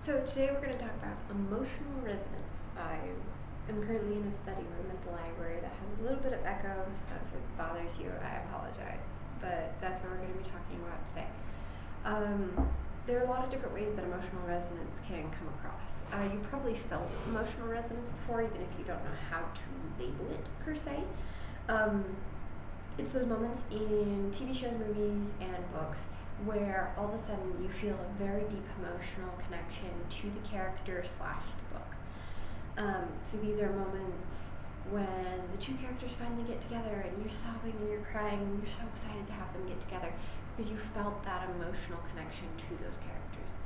So today we're going to talk about emotional resonance. I am currently in a study room at the library that has a little bit of echo, so if it bothers you, I apologize. But that's what we're going to be talking about today. There are a lot of different ways that emotional resonance can come across. You probably felt emotional resonance before, even if you don't know how to label it per se. It's those moments in TV shows, movies, and books where all of a sudden you feel a very deep emotional connection to the character / the book. So these are moments when the two characters finally get together and you're sobbing and you're crying and you're so excited to have them get together because you felt that emotional connection to those characters.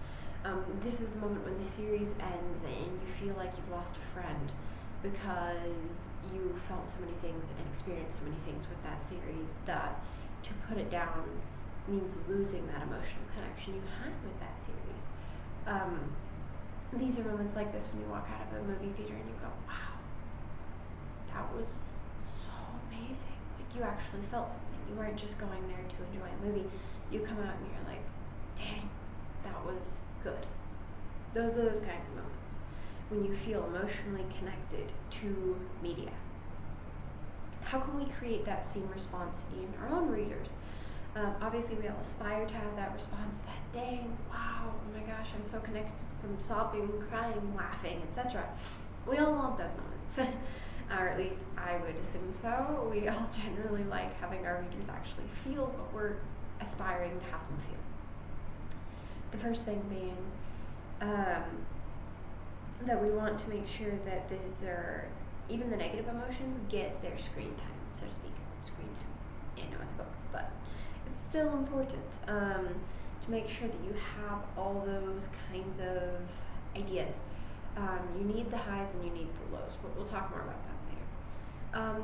This is the moment when the series ends and you feel like you've lost a friend because you felt so many things and experienced so many things with that series that to put it down means losing that emotional connection you had with that series. These are moments like this when you walk out of a movie theater and you go, wow, that was so amazing. Like you actually felt something. You weren't just going there to enjoy a movie. You come out and you're like, dang, that was good. Those are those kinds of moments when you feel emotionally connected to media. How can we create that same response in our own readers? Obviously, we all aspire to have that response, that dang, wow, oh my gosh, I'm so connected to them, sobbing, crying, laughing, etc. We all want those moments, or at least I would assume so. We all generally like having our readers actually feel what we're aspiring to have them feel. The first thing being that we want to make sure that even the negative emotions get their screen time, so to speak. Screen time. I know it's a book, but it's still important to make sure that you have all those kinds of ideas. You need the highs and you need the lows, but we'll talk more about that later.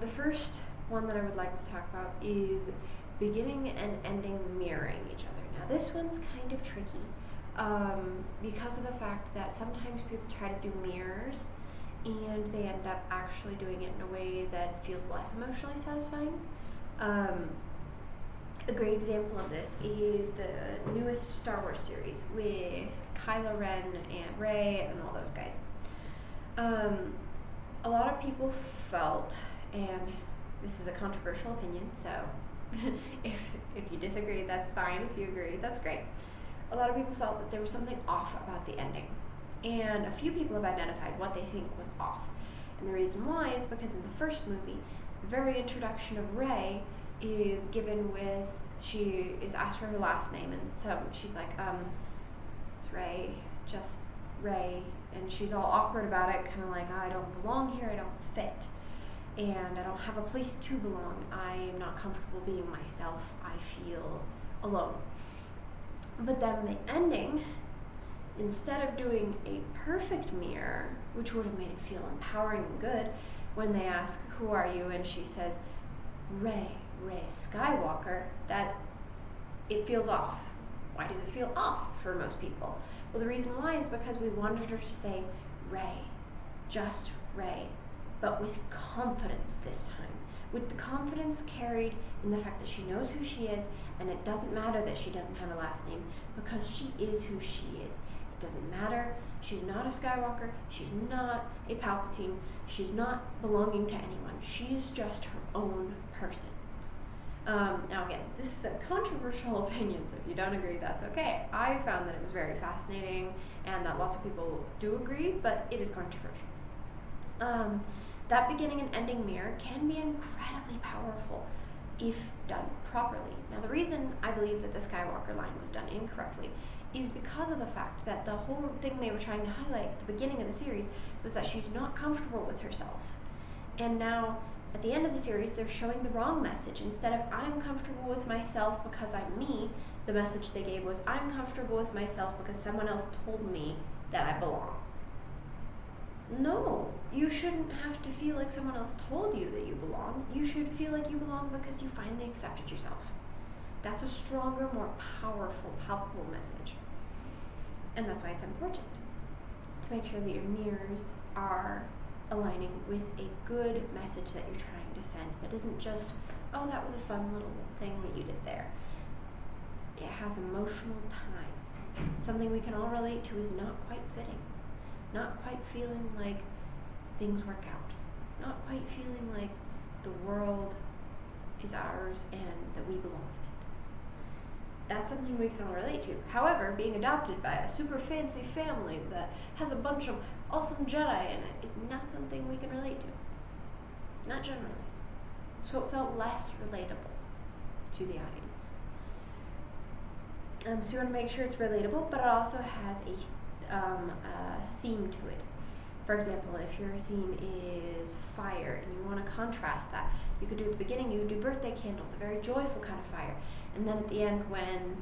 The first one that I would like to talk about is beginning and ending mirroring each other. Now this one's kind of tricky because of the fact that sometimes people try to do mirrors and they end up actually doing it in a way that feels less emotionally satisfying. A great example of this is the newest Star Wars series with Kylo Ren and Rey and all those guys. A lot of people felt, and this is a controversial opinion, so if you disagree, that's fine. If you agree, that's great. A lot of people felt that there was something off about the ending. And a few people have identified what they think was off. And the reason why is because in the first movie, the very introduction of Rey is given with, she is asked for her last name, and so she's like, it's Rey, just Rey, and she's all awkward about it, kind of like, I don't belong here, I don't fit, and I don't have a place to belong, I am not comfortable being myself, I feel alone. But then the ending, instead of doing a perfect mirror, which would have made it feel empowering and good, when they ask, who are you, and she says, Rey Skywalker, that it feels off. Why does it feel off for most people? Well, the reason why is because we wanted her to say Rey, just Rey, but with confidence this time. With the confidence carried in the fact that she knows who she is, and it doesn't matter that she doesn't have a last name, because she is who she is. It doesn't matter. She's not a Skywalker. She's not a Palpatine. She's not belonging to anyone. She's just her own person. Now again, this is a controversial opinion, so if you don't agree, that's okay. I found that it was very fascinating and that lots of people do agree, but it is controversial. That beginning and ending mirror can be incredibly powerful if done properly. Now the reason I believe that the Skywalker line was done incorrectly is because of the fact that the whole thing they were trying to highlight at the beginning of the series was that she's not comfortable with herself. And now, at the end of the series, they're showing the wrong message. Instead of, I'm comfortable with myself because I'm me, the message they gave was, I'm comfortable with myself because someone else told me that I belong. No, you shouldn't have to feel like someone else told you that you belong. You should feel like you belong because you finally accepted yourself. That's a stronger, more powerful, palpable message. And that's why it's important to make sure that your mirrors are aligning with a good message that you're trying to send. That isn't just, oh, that was a fun little thing that you did there. It has emotional ties. something we can all relate to is not quite fitting, not quite feeling like things work out, not quite feeling like the world is ours and that we belong in it. That's something we can all relate to. However, being adopted by a super fancy family that has a bunch of awesome Jedi in it is not something we can relate to. Not generally. So it felt less relatable to the audience. So you want to make sure it's relatable, but it also has a theme to it. For example, if your theme is fire and you want to contrast that, you could do at the beginning, you would do birthday candles, a very joyful kind of fire. And then at the end, when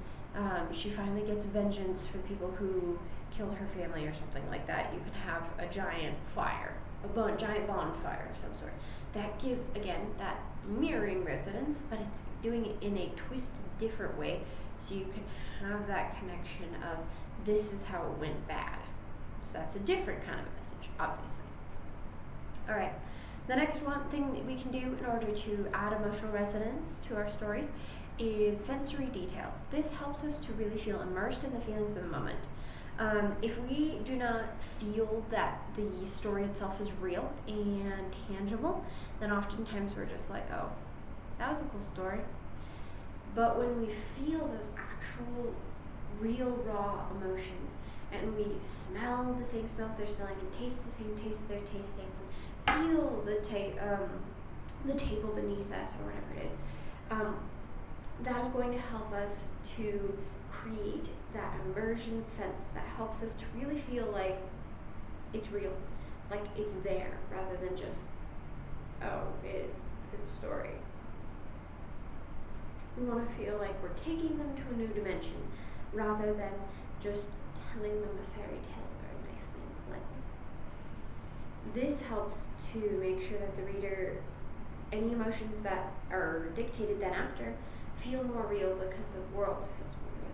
she finally gets vengeance for the people who killed her family or something like that, you can have a giant fire, giant bonfire of some sort. That gives, again, that mirroring resonance, but it's doing it in a twisted, different way, so you can have that connection of this is how it went bad. So that's a different kind of message, obviously. All right. The next one thing that we can do in order to add emotional resonance to our stories is sensory details. This helps us to really feel immersed in the feelings of the moment. If we do not feel that the story itself is real and tangible, then oftentimes we're just like, oh, that was a cool story. But when we feel those actual, real, raw emotions, and we smell the same smells they're smelling, and taste the same taste they're tasting, and feel the table beneath us, or whatever it is, that is going to help us to create that immersion sense that helps us to really feel like it's real, like it's there, rather than just, oh, it is a story. We want to feel like we're taking them to a new dimension, rather than just telling them a fairy tale very nicely and politely. This helps to make sure that the reader, any emotions that are dictated then after, feel more real because the world feels more real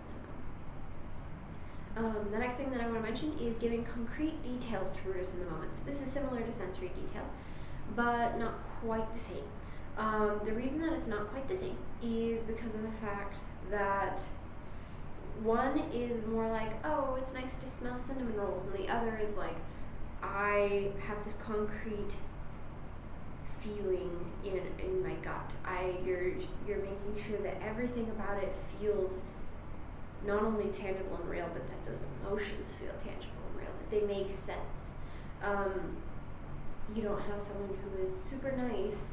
to them. The next thing that I want to mention is giving concrete details to root us in the moment. So this is similar to sensory details, but not quite the same. The reason that it's not quite the same is because of the fact that one is more like, oh, it's nice to smell cinnamon rolls, and the other is like, I have this concrete feeling in my gut. You're making sure that everything about it feels not only tangible and real, but that those emotions feel tangible and real, that they make sense. You don't have someone who is super nice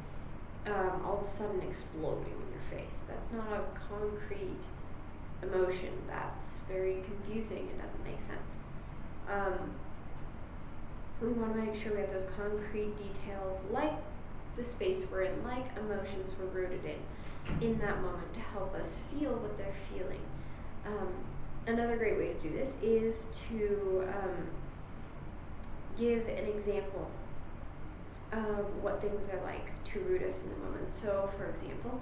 all of a sudden exploding in your face. That's not a concrete emotion. That's very confusing. It doesn't make sense. We want to make sure we have those concrete details, like the space we're in, like emotions we're rooted in that moment, to help us feel what they're feeling. Another great way to do this is to give an example of what things are like to root us in the moment. So, for example,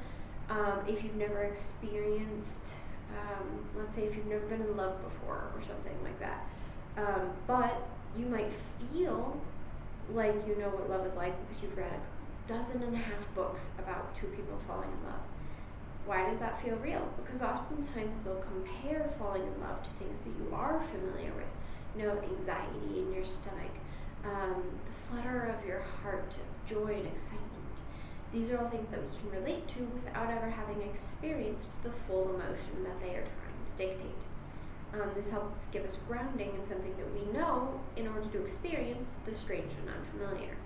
if you've never experienced, let's say if you've never been in love before or something like that, but you might feel like you know what love is like because you've read 12 books about two people falling in love. Why does that feel real? Because oftentimes they'll compare falling in love to things that you are familiar with. You know, anxiety in your stomach, the flutter of your heart, joy and excitement. These are all things that we can relate to without ever having experienced the full emotion that they are trying to dictate. This helps give us grounding in something that we know in order to experience the strange and unfamiliar.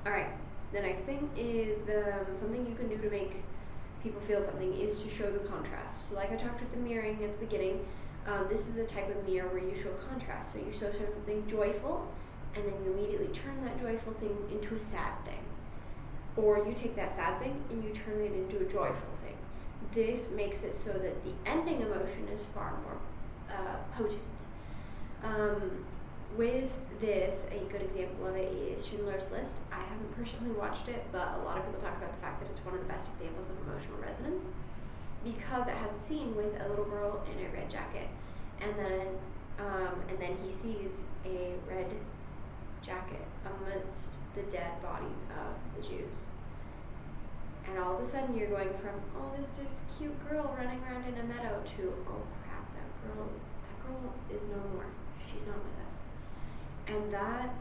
Alright, the next thing is something you can do to make people feel something is to show the contrast. So like I talked with the mirroring at the beginning, this is a type of mirror where you show contrast. So you show something joyful, and then you immediately turn that joyful thing into a sad thing. Or you take that sad thing and you turn it into a joyful thing. This makes it so that the ending emotion is far more potent. With this, a good example of it is Schindler's List. I haven't personally watched it, but a lot of people talk about the fact that it's one of the best examples of emotional resonance because it has a scene with a little girl in a red jacket, and then he sees a red jacket amidst the dead bodies of the Jews. And all of a sudden you're going from, oh, there's this cute girl running around in a meadow, to, oh crap, that girl is no more. She's not with us. And that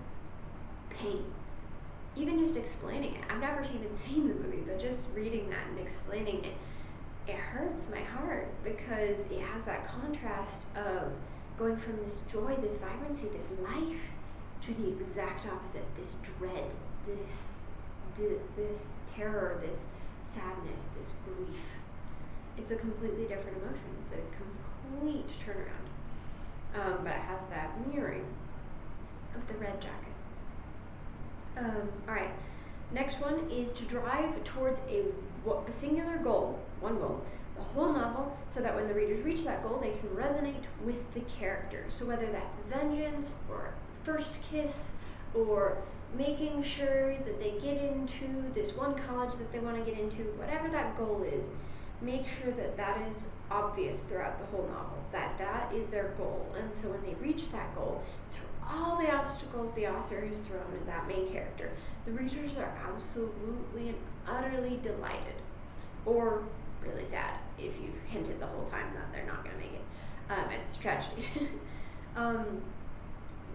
pain, even just explaining it, I've never even seen the movie, but just reading that and explaining it, it hurts my heart because it has that contrast of going from this joy, this vibrancy, this life, to the exact opposite, this dread, this terror, this sadness, this grief. It's a completely different emotion. It's a complete turnaround. But it has that mirroring of the red jacket. Alright, next one is to drive towards a singular goal, one goal, the whole novel, so that when the readers reach that goal, they can resonate with the characters. So whether that's vengeance, or first kiss, or making sure that they get into this one college that they want to get into, whatever that goal is, make sure that that is obvious throughout the whole novel, that that is their goal. And so when they reach that goal, through all the obstacles the author has thrown at that main character, the readers are absolutely and utterly delighted, or really sad if you've hinted the whole time that they're not going to make it, and it's a tragedy.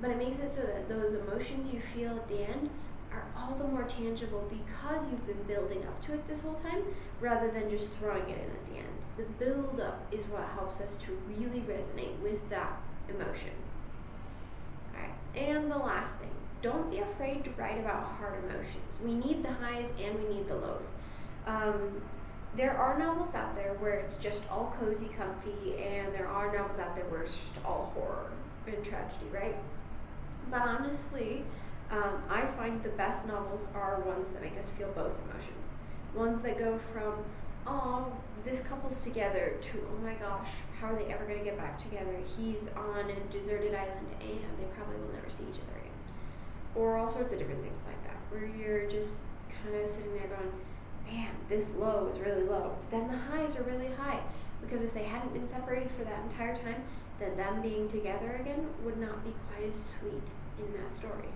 But it makes it so that those emotions you feel at the end are all the more tangible because you've been building up to it this whole time, rather than just throwing it in at the end. The build up is what helps us to really resonate with that emotion. Alright, and the last thing, don't be afraid to write about hard emotions. We need the highs and we need the lows. There are novels out there where it's just all cozy, comfy, and there are novels out there where it's just all horror and tragedy, right? But honestly, I find the best novels are ones that make us feel both emotions. Ones that go from, oh, this couple's together, to, oh my gosh, how are they ever going to get back together? He's on a deserted island and they probably will never see each other again. Or all sorts of different things like that, where you're just kind of sitting there going, man, this low is really low. But then the highs are really high, because if they hadn't been separated for that entire time, then them being together again would not be quite as sweet in that story.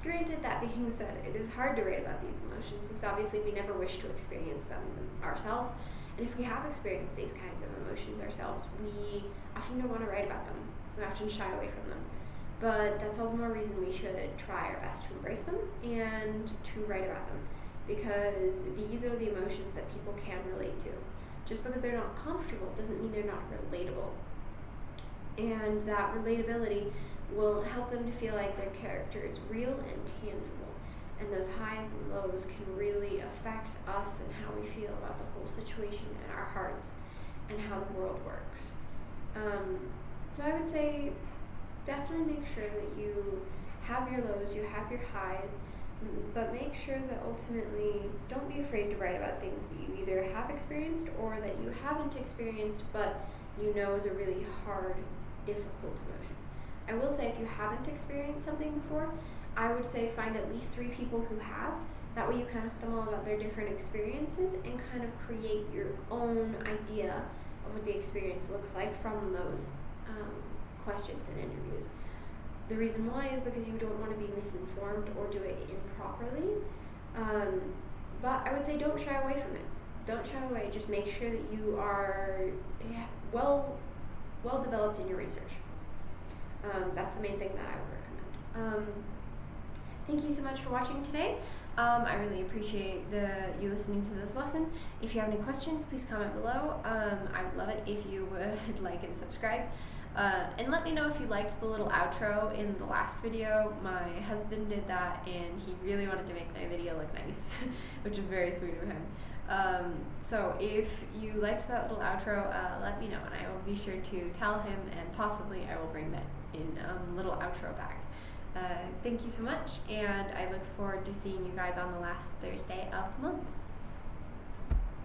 Granted, that being said, it is hard to write about these emotions because obviously we never wish to experience them ourselves. And if we have experienced these kinds of emotions ourselves, we often don't want to write about them. We often shy away from them. But that's all the more reason we should try our best to embrace them and to write about them, because these are the emotions that people can relate to. Just because they're not comfortable doesn't mean they're not relatable. And that relatability will help them to feel like their character is real and tangible. And those highs and lows can really affect us and how we feel about the whole situation in our hearts and how the world works. So I would say definitely make sure that you have your lows, you have your highs, but make sure that ultimately don't be afraid to write about things that you either have experienced or that you haven't experienced but you know is a really hard, difficult emotion. I will say, if you haven't experienced something before, I would say find at least 3 people who have. That way you can ask them all about their different experiences and kind of create your own idea of what the experience looks like from those questions and interviews. The reason why is because you don't want to be misinformed or do it improperly. But I would say don't shy away from it. Don't shy away. Just make sure that you are well developed in your research. That's the main thing that I would recommend. Thank you so much for watching today. I really appreciate you listening to this lesson. If you have any questions, please comment below. I would love it if you would like and subscribe. And let me know if you liked the little outro in the last video. My husband did that and he really wanted to make my video look nice, which is very sweet of him. So if you liked that little outro, let me know and I will be sure to tell him, and possibly I will bring that in little outro back. Thank you so much, and I look forward to seeing you guys on the last Thursday of the month.